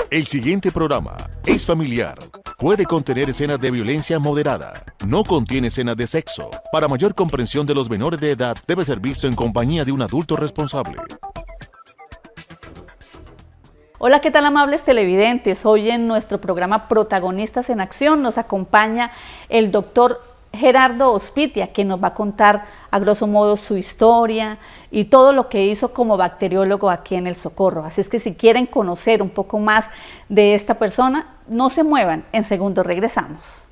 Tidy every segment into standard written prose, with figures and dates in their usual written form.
El siguiente programa es familiar. Puede contener escenas de violencia moderada. No contiene escenas de sexo. Para mayor comprensión de los menores de edad, debe ser visto en compañía de un adulto responsable. Hola, ¿qué tal, amables televidentes? Hoy en nuestro programa Protagonistas en Acción nos acompaña el doctor Gerardo Ospitia, que nos va a contar a grosso modo su historia y todo lo que hizo como bacteriólogo aquí en El Socorro. Así es que si quieren conocer un poco más de esta persona, no se muevan, en segundos regresamos.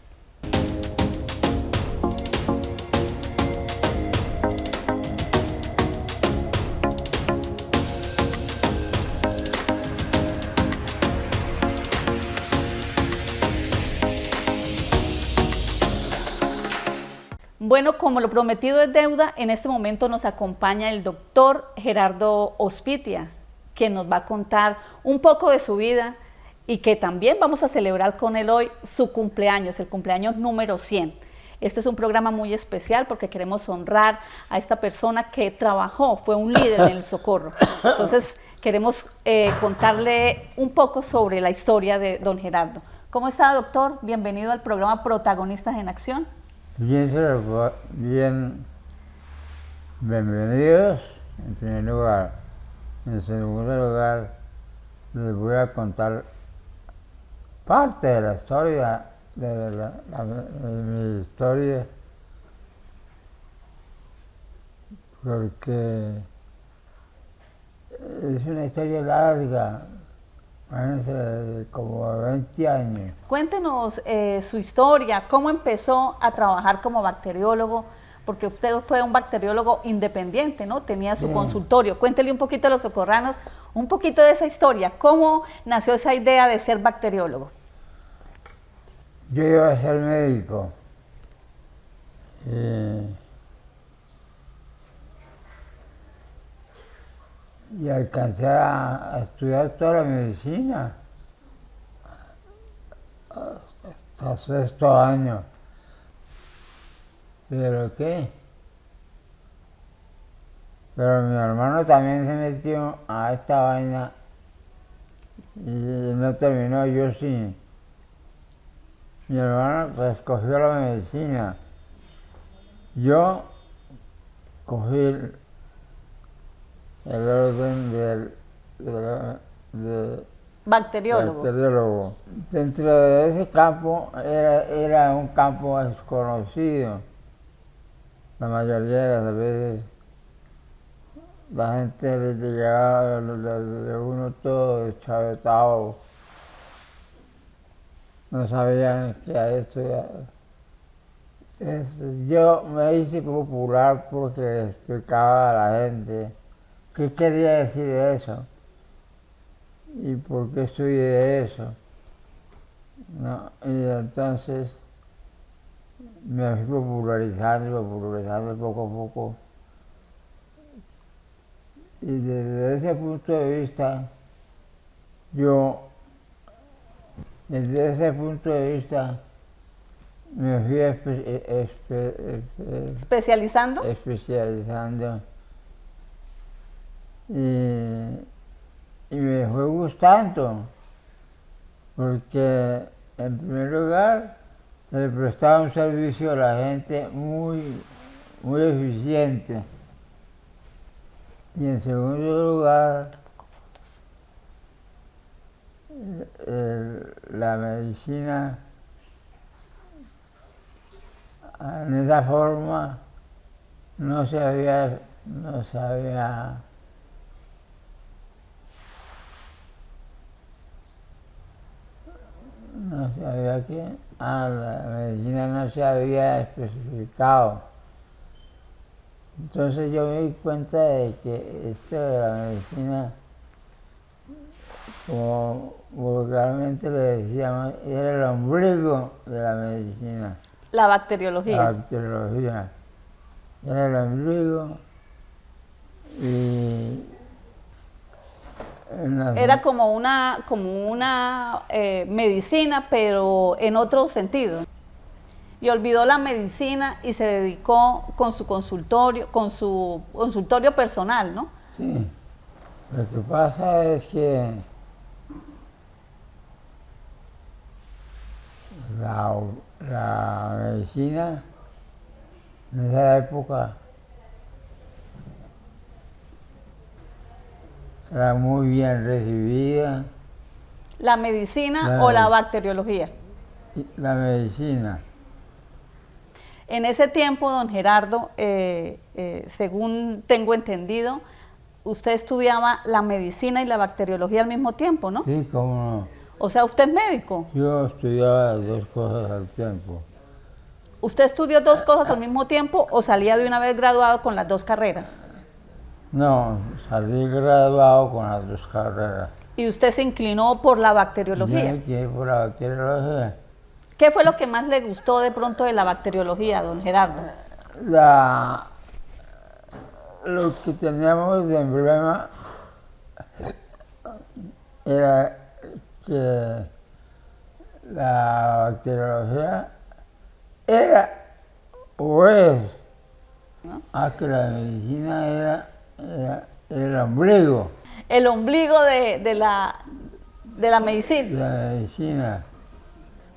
Bueno, como lo prometido es deuda, en este momento nos acompaña el doctor Gerardo Ospitia, que nos va a contar un poco de su vida y que también vamos a celebrar con él hoy su cumpleaños, el cumpleaños número 100. Este es un programa muy especial porque queremos honrar a esta persona que trabajó, fue un líder en El Socorro. Entonces, queremos contarle un poco sobre la historia de don Gerardo. ¿Cómo está, doctor? Bienvenido al programa Protagonistas en Acción. Bien, bienvenidos en primer lugar. En segundo lugar, les voy a contar parte de la historia, de mi historia, porque es una historia larga, como 20 años. Cuéntenos su historia, cómo empezó a trabajar como bacteriólogo, porque usted fue un bacteriólogo independiente, ¿no? Tenía su consultorio. Cuéntele un poquito a los socorranos, un poquito de esa historia, cómo nació esa idea de ser bacteriólogo. Yo iba a ser médico. Y alcancé a estudiar toda la medicina hasta sexto año. ¿Pero qué? Pero mi hermano también se metió a esta vaina y no terminó, yo sí. Mi hermano pues cogió la medicina. Yo cogí el orden de bacteriólogo. Dentro de ese campo era un campo desconocido. La mayoría de las veces la gente le llegaba de uno todo deschavetado. No sabían qué era esto. Yo me hice popular porque le explicaba a la gente qué quería decir eso y por qué estudié eso. ¿No? Y entonces me fui popularizando poco a poco. Y desde ese punto de vista, me fui ¿Especializando? Especializando. Y me fue gustando, porque en primer lugar se le prestaba un servicio a la gente muy eficiente. Y en segundo lugar, la medicina en esa forma no se había qué, la medicina no se había especificado. Entonces yo me di cuenta de que esto de la medicina, como vulgarmente le decíamos, era el ombligo de la medicina. La bacteriología. La bacteriología. Era el ombligo y... Era como una medicina, pero en otro sentido. Y olvidó la medicina y se dedicó con su consultorio personal, ¿no? Sí. Lo que pasa es que la medicina en esa época era muy bien recibida. ¿La medicina o la bacteriología? La medicina. En ese tiempo, don Gerardo, según tengo entendido, usted estudiaba la medicina y la bacteriología al mismo tiempo, ¿no? Sí, cómo no. O sea, ¿usted es médico? Yo estudiaba las dos cosas al tiempo. ¿Usted estudió dos cosas al mismo tiempo o salía de una vez graduado con las dos carreras? No, salí graduado con las dos carreras. ¿Y usted se inclinó por la bacteriología? Yo me quedé por la bacteriología. ¿Qué fue lo que más le gustó de pronto de la bacteriología, don Gerardo? Lo que teníamos de problema era que la bacteriología era o es, ¿no? que la medicina era el ombligo El ombligo de la medicina. de la medicina,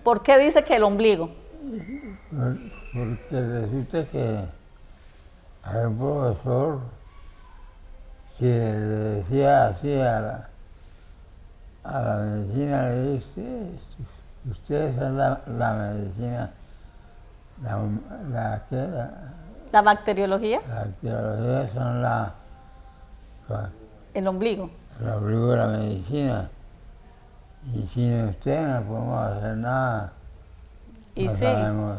¿Por qué dice que el ombligo? porque resulta que hay un profesor que le decía así a la medicina, le dice, ustedes son la medicina, ¿qué? ¿La bacteriología? La bacteriología son El ombligo. el ombligo de la medicina. Y sin usted no podemos hacer nada. Y No sí, sabemos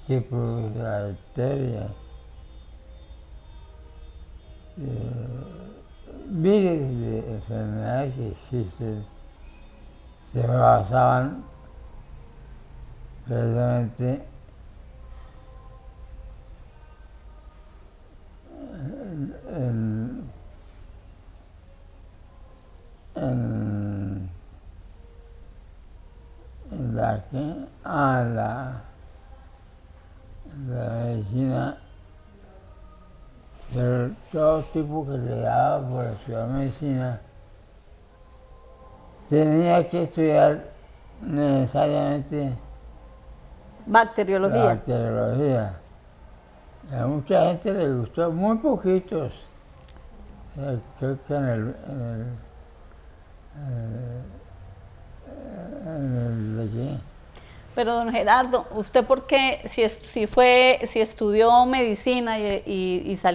qué produce la bacteria. Miles de enfermedades que existen se basaban precisamente en la medicina, pero todo tipo que le daba por estudiar medicina tenía que estudiar necesariamente la bacteriología. bacteriología. Y a mucha gente le gustó, muy poquitos. Creo que ¿de qué? Pero don Gerardo, ¿usted por qué, si estudió medicina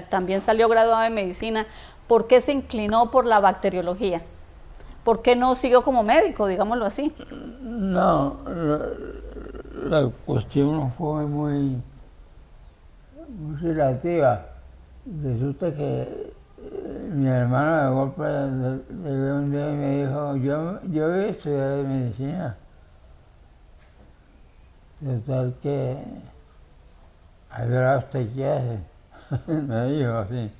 también salió graduado de medicina, por qué se inclinó por la bacteriología? ¿Por qué no siguió como médico, digámoslo así? No, la cuestión fue muy relativa. Resulta que mi hermano de golpe llegó un día y me dijo, yo voy a estudiar medicina. Total que, a ver a usted qué hace. Me dijo así.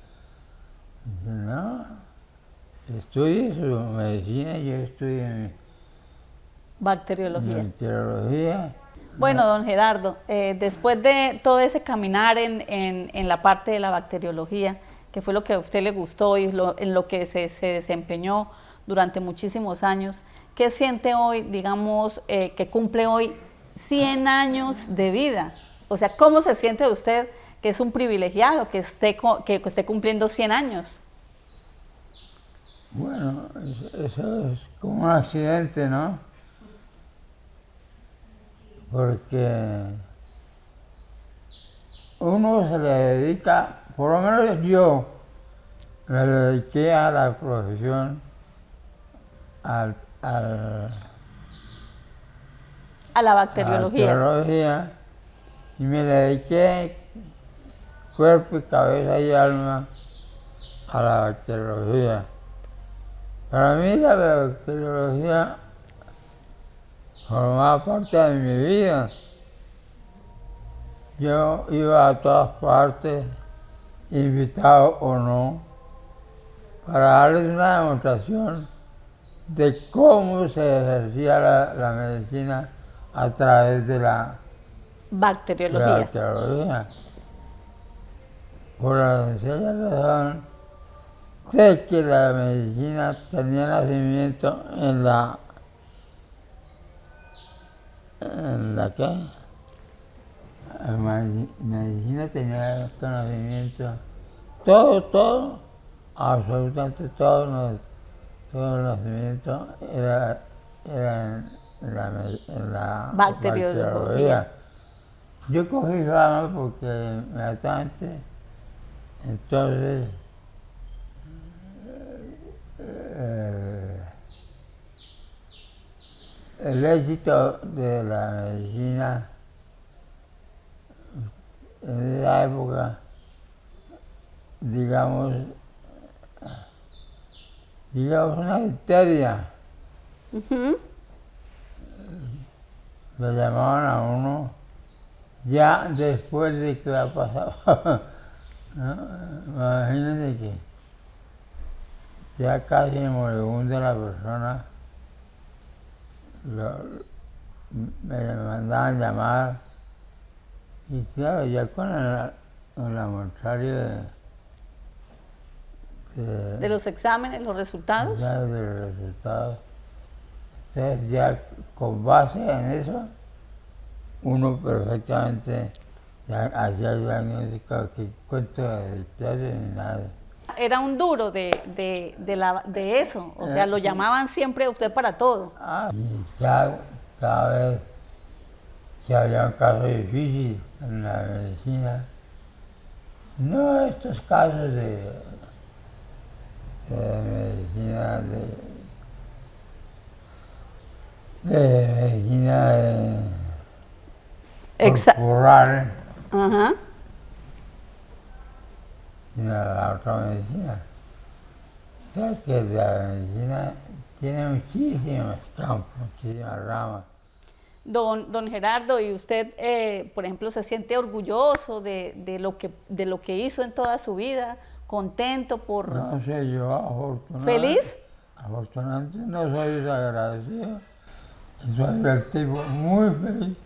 Dice, no, estudie su medicina, yo estudio mi Bacteriología. bacteriología. Bueno, don Gerardo, después de todo ese caminar en la parte de la bacteriología, que fue lo que a usted le gustó y en lo que se desempeñó durante muchísimos años, ¿qué siente hoy, digamos, que cumple hoy 100 años de vida? O sea, ¿cómo se siente usted que es un privilegiado, que esté cumpliendo 100 años? Bueno, eso es como un accidente, ¿no? Porque uno se le dedica, por lo menos yo, me dediqué a la profesión, A la a la bacteriología. bacteriología, y me dediqué cuerpo y cabeza y alma a la bacteriología. Para mí la bacteriología formaba parte de mi vida. Yo iba a todas partes, invitado o no, para darles una demostración de cómo se ejercía la medicina a través de la Bacteriología. bacteriología. Por la sencilla razón de que la medicina tenía nacimiento en en la que en medicina tenía conocimiento, todo, absolutamente todo el conocimiento era en la bacteriología. Yo cogí fama porque inmediatamente, entonces, el éxito de la medicina en esa época, digamos una histeria. Le llamaban a uno ya después de que ha pasado. ¿No? Imagínense que ya casi moribunda la persona, me mandaban llamar y claro, ya con el mortario de los exámenes, los resultados. Ya de los resultados. Entonces ya con base en eso, uno perfectamente ya hacía el diagnóstico, que cuento de dictadura ni nada. Era un duro de eso, o sea, lo llamaban siempre a usted para todo. Y cada vez que había un caso difícil en la medicina, no estos casos de medicina corporal, sino la otra medicina. Sabes que la medicina tiene muchísimos campos, muchísimas ramas. Don Gerardo, ¿y usted, por ejemplo, se siente orgulloso de lo que hizo en toda su vida? ¿Contento por...? No sé, yo afortunadamente... ¿Feliz? Afortunadamente no soy desagradecido. Soy el tipo muy feliz.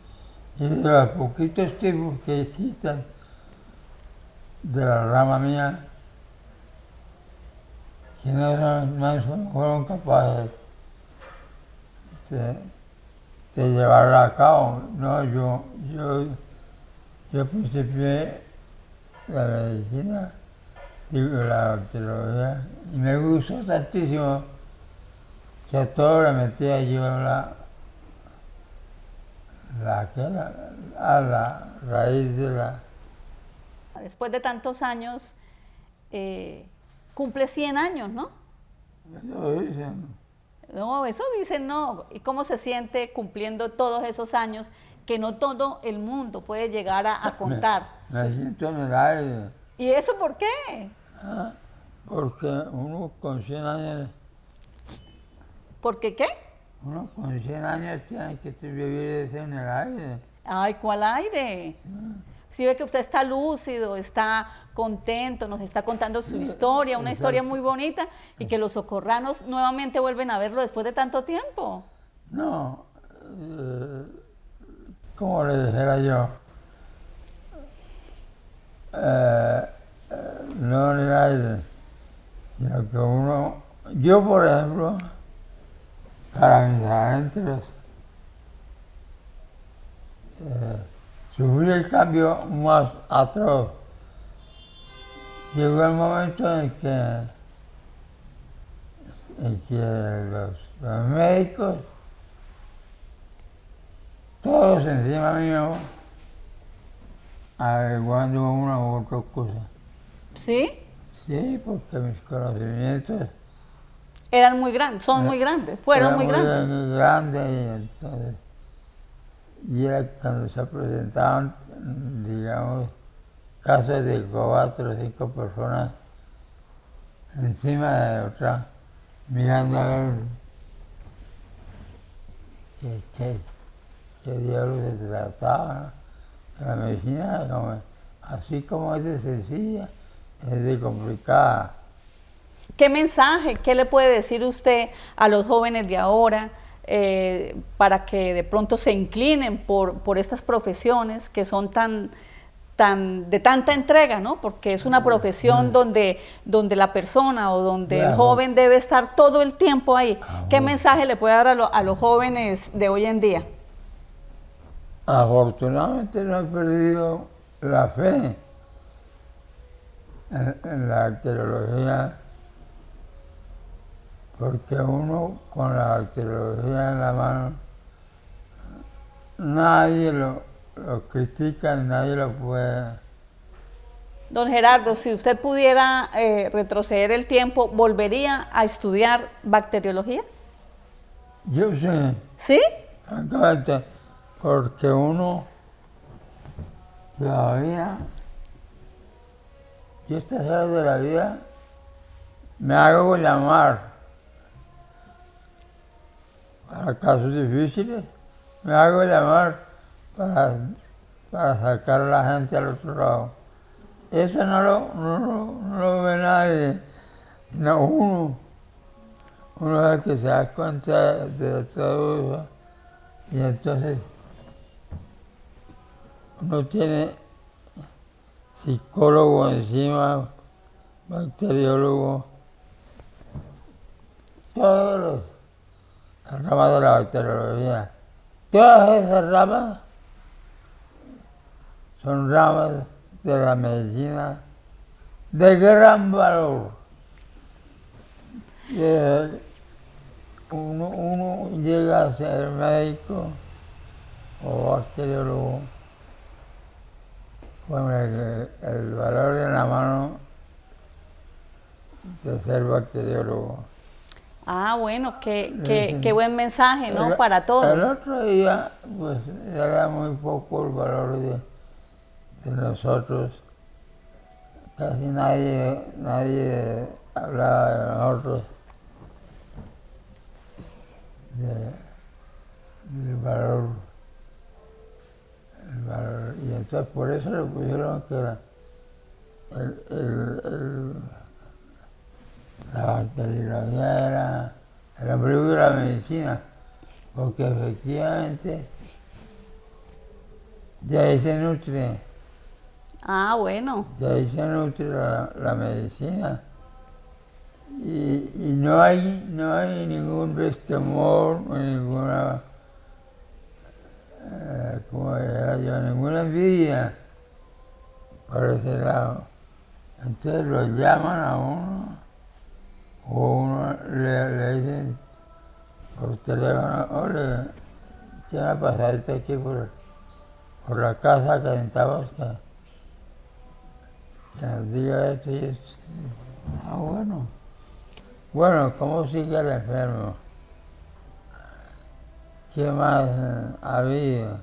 Y de los poquitos tipos que existen de la rama mía, que no fueron capaces de llevarla a cabo. No, yo principié la medicina, digo, la bacteriología, y me gustó tantísimo que a todo le metía yo a la raíz de la... Después de tantos años, cumple 100 años, ¿no? Eso dicen. No, eso dicen no. ¿Y cómo se siente cumpliendo todos esos años que no todo el mundo puede llegar a contar? Me siento en el aire. ¿Y eso por qué? Porque uno con 100 años... ¿Por qué qué? Uno con 100 años tiene que vivir en el aire. Ay, ¿cuál aire? Si ve que usted está lúcido, está contento, nos está contando su historia, una historia muy bonita, y que los socorranos nuevamente vuelven a verlo después de tanto tiempo. No, como le dijera yo, no en el aire, sino que uno, yo por ejemplo, para mis adentros, sufrí el cambio más atroz. Llegó el momento en que los médicos, todos encima mío, averiguando una u otra cosa. ¿Sí? Sí, porque mis conocimientos... Eran muy grandes, son muy grandes, fueron muy grandes. Muy grandes, y entonces... Y era cuando se presentaban, digamos, casos de 4 o 5 personas encima de otra, mirando a ver qué diablos se trataba. La medicina, así como es de sencilla, es de complicada. ¿Qué mensaje, qué le puede decir usted a los jóvenes de ahora para que de pronto se inclinen por estas profesiones que son de tanta entrega, ¿no? Porque es una profesión donde la persona o donde el joven debe estar todo el tiempo ahí. ¿Qué mensaje le puede dar a los jóvenes de hoy en día? Afortunadamente no he perdido la fe en la bacteriología, porque uno con la bacteriología en la mano, nadie lo critica, nadie lo puede. Don Gerardo, si usted pudiera retroceder el tiempo, ¿volvería a estudiar bacteriología? Yo sé, ¿Sí? francamente, porque uno todavía, yo a estas horas de la vida me hago llamar para casos difíciles, me hago llamar para sacar a la gente al otro lado. Eso no lo ve nadie, no uno es el que se da cuenta de todo eso, y entonces uno tiene psicólogo encima, bacteriólogo, todas las ramas de la bacteriología. Todas esas ramas son ramas de la medicina de gran valor. Uno llega a ser médico o bacteriólogo con el valor en la mano de ser bacteriólogo. Ah, bueno, qué buen mensaje, ¿no? Para todos. El otro día, pues, era muy poco el valor de nosotros. Casi nadie hablaba de nosotros, del valor. Y entonces por eso le pusieron que era la bacteriología era el embrión de la medicina, porque efectivamente de ahí se nutre. Ah, bueno. De ahí se nutre la medicina. Y no hay ningún resquemor, ninguna, como era yo, ninguna envidia por ese lado. Entonces lo llaman a uno, o uno le dicen por teléfono, oye, tiene una pasadita aquí por la casa que necesitamos que nos diga esto y esto. Ah, bueno. Bueno, ¿cómo sigue el enfermo? ¿Qué más ha habido?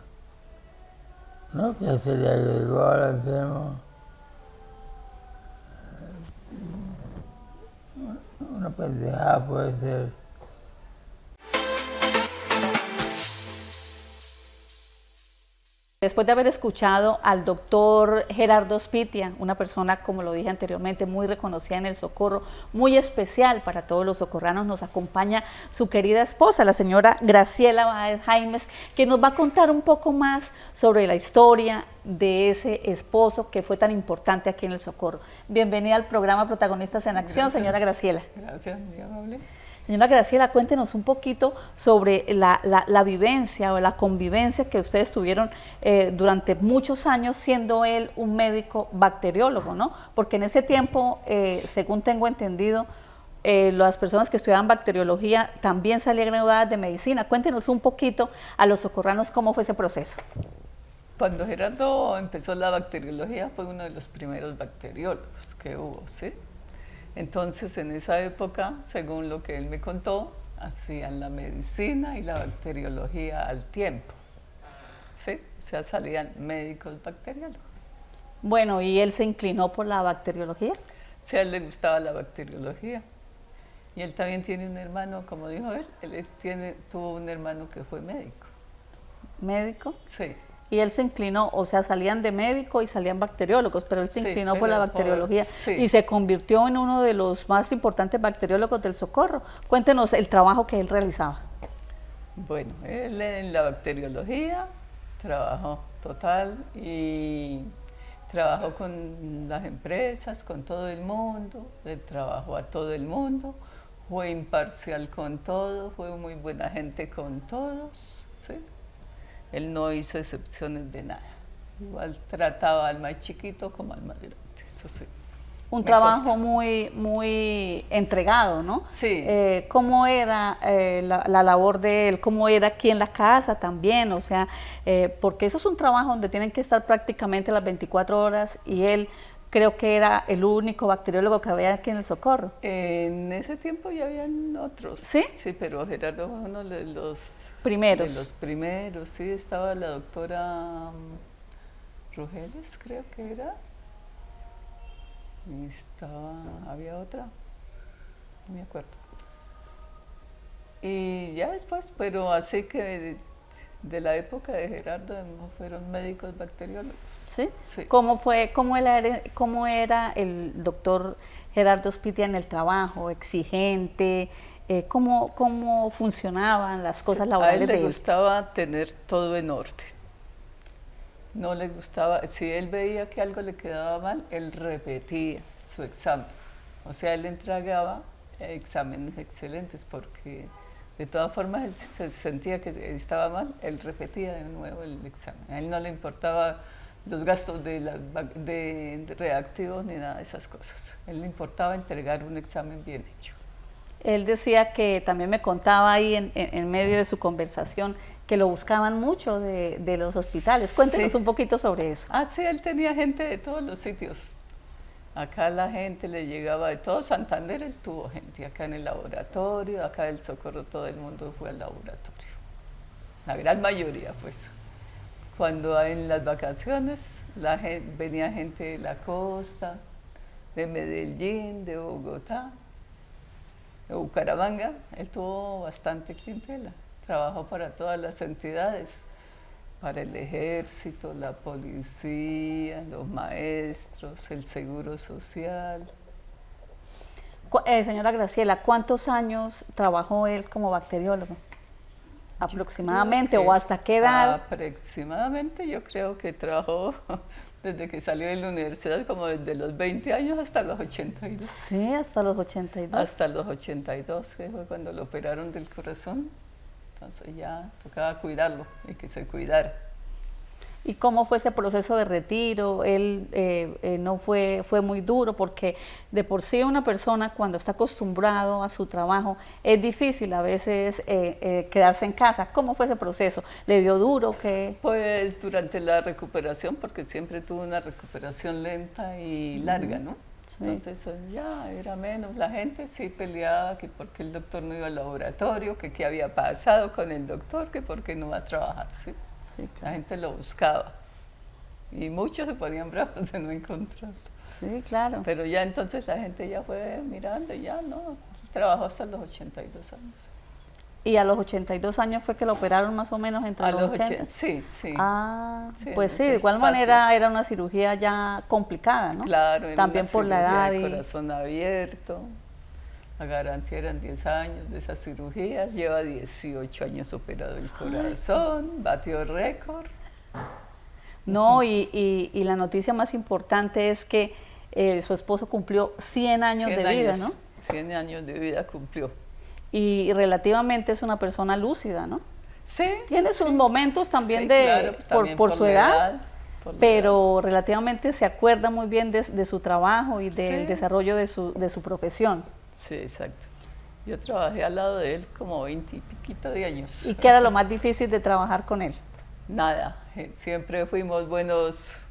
¿No? Que se le agregó al enfermo una pendejada, puede ser. Después de haber escuchado al doctor Gerardo Ospitia, una persona, como lo dije anteriormente, muy reconocida en el Socorro, muy especial para todos los socorranos, nos acompaña su querida esposa, la señora Graciela Báez Jaimes, que nos va a contar un poco más sobre la historia de ese esposo que fue tan importante aquí en el Socorro. Bienvenida al programa Protagonistas en Acción, Gracias. Señora Graciela. Gracias, muy amable. Señora Graciela, cuéntenos un poquito sobre la vivencia o la convivencia que ustedes tuvieron durante muchos años, siendo él un médico bacteriólogo, ¿no? Porque en ese tiempo, según tengo entendido, las personas que estudiaban bacteriología también salían graduadas de medicina. Cuéntenos un poquito a los socorranos cómo fue ese proceso. Cuando Gerardo empezó la bacteriología, fue uno de los primeros bacteriólogos que hubo, ¿sí? Entonces, en esa época, según lo que él me contó, hacían la medicina y la bacteriología al tiempo, ¿sí? O sea, salían médicos bacteriólogos. Bueno, ¿y él se inclinó por la bacteriología? Sí, a él le gustaba la bacteriología. Y él también tiene un hermano, como dijo él tuvo un hermano que fue médico. ¿Médico? Sí. Y él se inclinó, o sea, salían de médico y salían bacteriólogos, pero él se inclinó por la bacteriología y se convirtió en uno de los más importantes bacteriólogos del Socorro. Cuéntenos el trabajo que él realizaba. Bueno, él en la bacteriología trabajó total y trabajó con las empresas, con todo el mundo, le trabajó a todo el mundo, fue imparcial con todo, fue muy buena gente con todos, ¿sí? Él no hizo excepciones de nada. Igual trataba al más chiquito como al más grande, eso sí. Un Me trabajo consta. muy entregado, ¿no? Sí. ¿Cómo era la labor de él? ¿Cómo era aquí en la casa también? O sea, porque eso es un trabajo donde tienen que estar prácticamente las 24 horas y él creo que era el único bacteriólogo que había aquí en el Socorro. En ese tiempo ya habían otros. ¿Sí? Sí, pero Gerardo fue uno de los Primeros. De los primeros, sí, estaba la doctora Rugeles, creo que era. Y había otra, no me acuerdo. Y ya después, pero así que de la época de Gerardo fueron médicos bacteriólogos. ¿Sí? Sí. ¿Cómo era el doctor Gerardo Ospitia en el trabajo? ¿Exigente? ¿Cómo funcionaban las cosas A él laborales le de él? gustaba tener todo en orden. No le gustaba, si él veía que algo le quedaba mal, él repetía su examen. O sea, él entregaba exámenes excelentes porque de todas formas él se sentía que estaba mal, él repetía de nuevo el examen. A él no le importaba los gastos de reactivos ni nada de esas cosas. A él le importaba entregar un examen bien hecho. Él decía que también me contaba ahí en medio de su conversación que lo buscaban mucho de los hospitales. Cuéntenos Sí. un poquito sobre eso. Ah, sí, él tenía gente de todos los sitios. Acá la gente le llegaba de todo Santander, él tuvo gente acá en el laboratorio, acá del Socorro todo el mundo fue al laboratorio. La gran mayoría, pues. Cuando en las vacaciones venía gente de la costa, de Medellín, de Bogotá, de Bucaramanga, él tuvo bastante clientela. Trabajó para todas las entidades, para el ejército, la policía, los maestros, el seguro social. Señora Graciela, ¿cuántos años trabajó él como bacteriólogo? ¿Aproximadamente o hasta qué edad? Aproximadamente yo creo que trabajó desde que salió de la universidad, como desde los 20 años hasta los 82. Sí, hasta los 82. Hasta los 82, que fue cuando lo operaron del corazón. Entonces ya tocaba cuidarlo y que se cuidara. ¿Y cómo fue ese proceso de retiro? Él no fue muy duro porque de por sí una persona cuando está acostumbrado a su trabajo es difícil a veces quedarse en casa. ¿Cómo fue ese proceso? ¿Le dio duro? ¿Qué? Pues durante la recuperación, porque siempre tuvo una recuperación lenta y larga, ¿no? Sí. Entonces ya era menos. La gente sí peleaba que porque el doctor no iba al laboratorio, que qué había pasado con el doctor, que por qué no va a trabajar, ¿sí? Sí, La gente lo buscaba y muchos se ponían bravos de no encontrarlo. sí, claro. Pero ya entonces la gente ya fue mirando y ya no, trabajó hasta los 82 años. ¿Y a los 82 años fue que lo operaron más o menos entre A los los 80? 80, sí, sí. Ah, Sí, pues en sí, ese de igual espacio. manera era una cirugía ya complicada, ¿no? Claro, era También una por la cirugía edad de y... corazón abierto. La garantía eran 10 años de esa cirugía. Lleva 18 años operado el corazón, batió récord. No, y la noticia más importante es que su esposo cumplió 100 años 100 de vida, años, ¿no? 100 años de vida cumplió. Y relativamente es una persona lúcida, ¿no? Sí. Tiene sus momentos también sí, de claro, también por su la edad, por la pero relativamente se acuerda muy bien de su trabajo y del Sí. desarrollo de su profesión. edad. Sí, exacto. Yo trabajé al lado de él como 20 y piquito de años. ¿Y qué era lo más difícil de trabajar con él? Nada, siempre fuimos buenos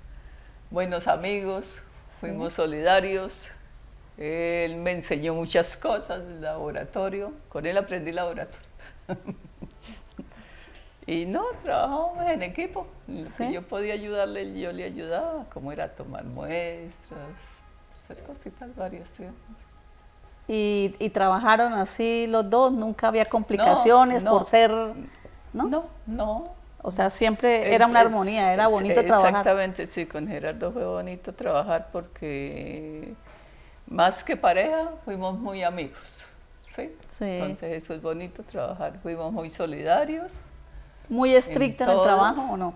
amigos, fuimos solidarios. Él me enseñó muchas cosas del laboratorio, con él aprendí laboratorio. Y no, trabajábamos en equipo. En lo Sí. que yo podía ayudarle, yo le ayudaba, como era tomar muestras, hacer cositas varias. ¿Sí? Y trabajaron así los dos, nunca había complicaciones No, por ser, ¿no? No, no. O sea, siempre era una armonía, era bonito trabajar. Exactamente, sí, con Gerardo fue bonito trabajar porque más que pareja, fuimos muy amigos, ¿sí? Sí. Entonces eso es bonito trabajar, fuimos muy solidarios. ¿Muy estricta en el todo. trabajo o no?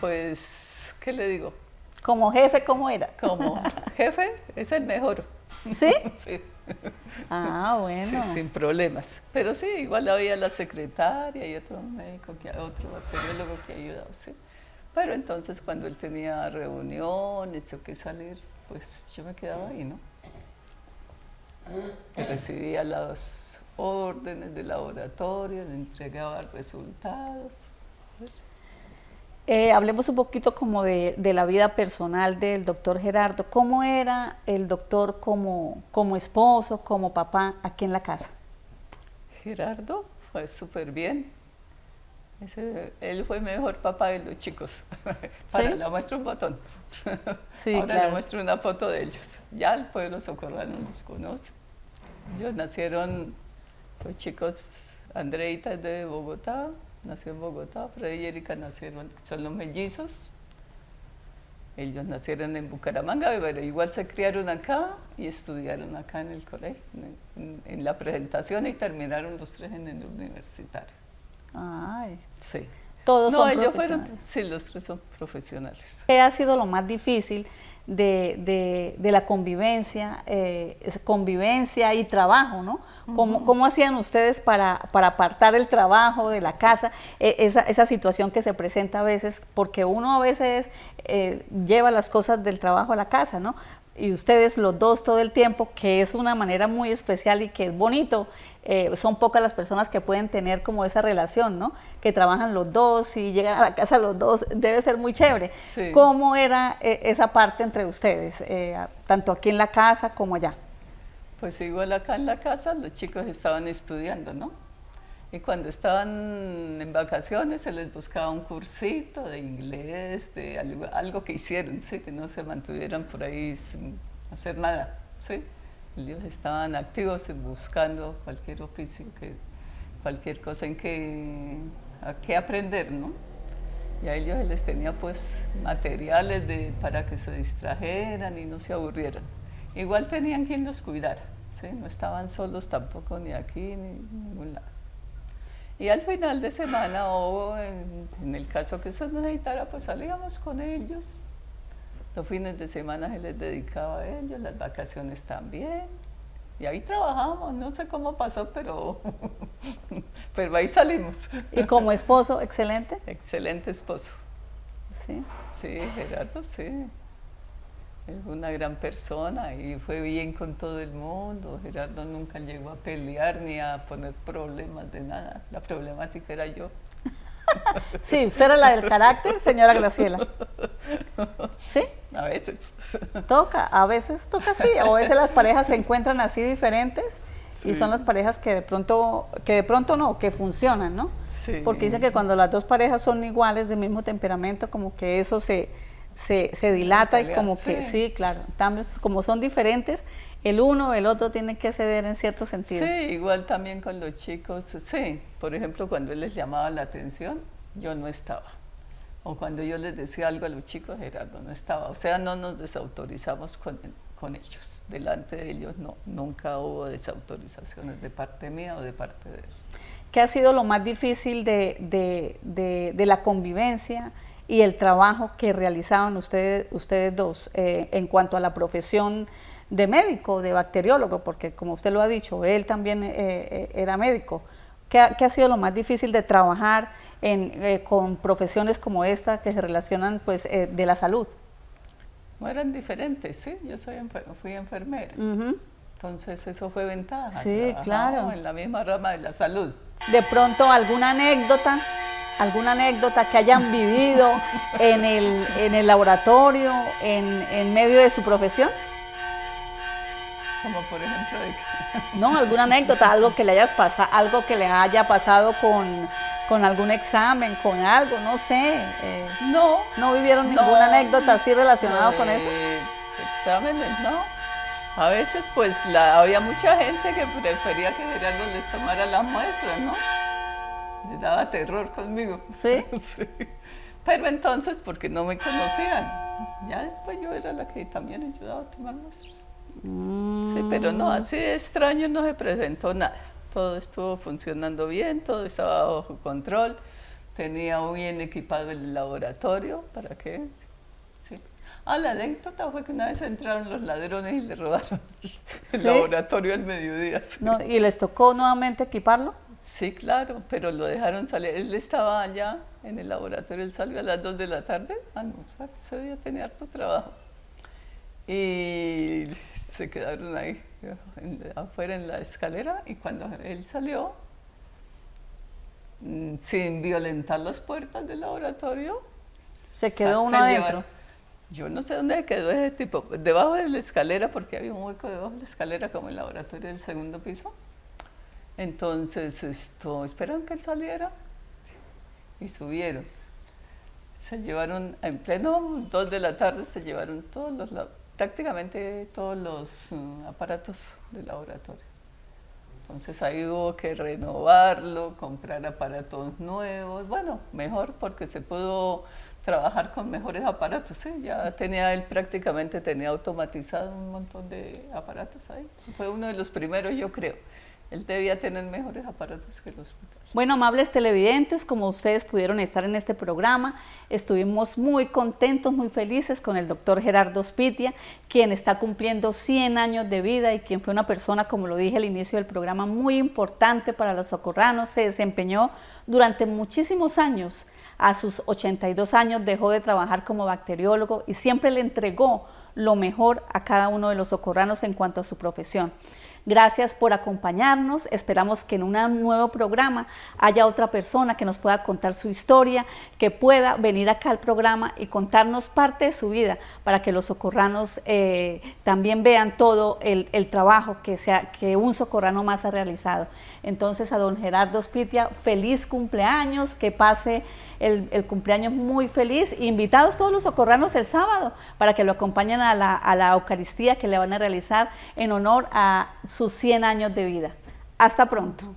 Pues, ¿qué le digo? Como jefe, ¿cómo era? Como jefe es el mejor. ¿Sí? Sí. Ah, bueno. Sí, sin problemas. Pero sí, igual había la secretaria y otro médico, otro bacteriólogo que ayudaba, sí. Pero entonces cuando él tenía reuniones o que salir, pues yo me quedaba ahí, ¿no? Y recibía las órdenes de laboratorio, le entregaba resultados. Pues. Hablemos un poquito como de la vida personal del doctor Gerardo. ¿Cómo era el doctor como esposo, como papá aquí en la casa? Gerardo fue súper bien. Él fue mejor papá de los chicos. Para, ¿Sí? le muestro un botón. Sí, Ahora claro. le muestro una foto de ellos. Ya el pueblo socorrano los conoce. Ellos nacieron, los chicos, Andreita es de Bogotá, nació en Bogotá, Freddy y Erika nacieron, son los mellizos. Ellos nacieron en Bucaramanga, pero igual se criaron acá y estudiaron acá en el colegio, en la presentación, y terminaron los tres en el universitario. Ay, Sí. todos No, son ellos profesionales. fueron, sí, los tres son profesionales. ¿Qué ha sido lo más difícil de la convivencia, convivencia y trabajo, ¿no? ¿Cómo hacían ustedes para apartar el trabajo de la casa, esa situación que se presenta a veces, porque uno a veces lleva las cosas del trabajo a la casa, ¿no? Y ustedes los dos todo el tiempo, que es una manera muy especial y que es bonito, son pocas las personas que pueden tener como esa relación, ¿no? Que trabajan los dos y llegan a la casa los dos, debe ser muy chévere. Sí. ¿Cómo era esa parte entre ustedes, tanto aquí en la casa como allá? Pues igual acá en la casa los chicos estaban estudiando, ¿no? Y cuando estaban en vacaciones se les buscaba un cursito de inglés, de algo que hicieron, ¿sí? Que no se mantuvieran por ahí sin hacer nada, ¿sí? Ellos estaban activos buscando cualquier oficio, cualquier cosa en que aprender, ¿no? Y a ellos les tenía pues materiales para que se distrajeran y no se aburrieran. Igual tenían quien los cuidara, ¿sí? No estaban solos tampoco ni aquí ni en ningún lado. Y al final de semana o en el caso que se necesitara, pues salíamos con ellos. Los fines de semana se les dedicaba a ellos, las vacaciones también. Y ahí trabajábamos, no sé cómo pasó, pero ahí salimos. Y como esposo, excelente. Excelente esposo. Sí. Sí, Gerardo, sí. Es una gran persona y fue bien con todo el mundo. Gerardo nunca llegó a pelear ni a poner problemas de nada. La problemática era yo. Sí, usted era la del carácter, señora Graciela. ¿Sí? A veces. A veces toca así, o a veces las parejas se encuentran así diferentes y Sí. son las parejas que de pronto no, que funcionan, ¿no? Sí. Porque dicen que cuando las dos parejas son iguales, del mismo temperamento, como que eso se dilata y pelea, como que, sí. sí, claro, también, como son diferentes, el uno o el otro tiene que ceder en cierto sentido. Sí, igual también con los chicos. Sí, por ejemplo, cuando él les llamaba la atención, yo no estaba. O cuando yo les decía algo a los chicos, Gerardo no estaba. O sea, no nos desautorizamos con ellos. Delante de ellos no, nunca hubo desautorizaciones de parte mía o de parte de él. ¿Qué ha sido lo más difícil de la convivencia y el trabajo que realizaban ustedes dos en cuanto a la profesión de médico, de bacteriólogo? Porque como usted lo ha dicho, él también era médico. ¿Qué ha sido lo más difícil de trabajar con profesiones como esta que se relacionan pues de la salud? No eran diferentes, sí. Yo fui enfermera. Entonces eso fue ventaja. Sí, claro. En la misma rama de la salud. De pronto alguna anécdota que hayan vivido en el laboratorio, en medio de su profesión. Como por ejemplo No, alguna anécdota, algo que le haya pasado con algún examen, con algo, no sé. ¿No vivieron ninguna anécdota así relacionada con eso? Exámenes, no. A veces pues había mucha gente que prefería que Gerardo les tomara las muestras, ¿no? Les daba terror conmigo. ¿Sí? Sí. Pero entonces, porque no me conocían, ya después yo era la que también ayudaba a tomar muestras. Sí, pero no, así extraño no se presentó nada. Todo estuvo funcionando bien, todo estaba bajo control. Tenía muy bien equipado el laboratorio, ¿para qué? Sí. La anécdota fue que una vez entraron los ladrones y le robaron el ¿Sí? laboratorio al mediodía. Sí. No, ¿y les tocó nuevamente equiparlo? Sí, claro, pero lo dejaron salir. Él estaba allá en el laboratorio, él salió a las 2 de la tarde a almorzar, ese día tenía harto trabajo. Y se quedaron ahí afuera en la escalera, y cuando él salió, sin violentar las puertas del laboratorio, Se quedó uno se adentro. llevaron. Yo no sé dónde quedó ese tipo, debajo de la escalera, porque había un hueco debajo de la escalera como el laboratorio del segundo piso. Entonces esperaron que él saliera y subieron. Se llevaron, en pleno 2 de la tarde, se llevaron prácticamente todos los aparatos del laboratorio. Entonces ahí hubo que renovarlo, comprar aparatos nuevos, bueno, mejor porque se pudo trabajar con mejores aparatos, ¿sí? Ya él prácticamente tenía automatizado un montón de aparatos ahí. Fue uno de los primeros, yo creo. Él debía tener mejores aparatos que los hospitales. Bueno, amables televidentes, como ustedes pudieron estar en este programa, estuvimos muy contentos, muy felices con el doctor Gerardo Ospitia, quien está cumpliendo 100 años de vida y quien fue una persona, como lo dije al inicio del programa, muy importante para los socorranos. Se desempeñó durante muchísimos años. A sus 82 años dejó de trabajar como bacteriólogo y siempre le entregó lo mejor a cada uno de los socorranos en cuanto a su profesión. Gracias por acompañarnos, esperamos que en un nuevo programa haya otra persona que nos pueda contar su historia, que pueda venir acá al programa y contarnos parte de su vida para que los socorranos también vean todo el trabajo que un socorrano más ha realizado. Entonces a don Gerardo Ospitia, feliz cumpleaños, que pase el cumpleaños muy feliz, invitados todos los socorranos el sábado para que lo acompañen a la Eucaristía que le van a realizar en honor a sus 100 años de vida. Hasta pronto.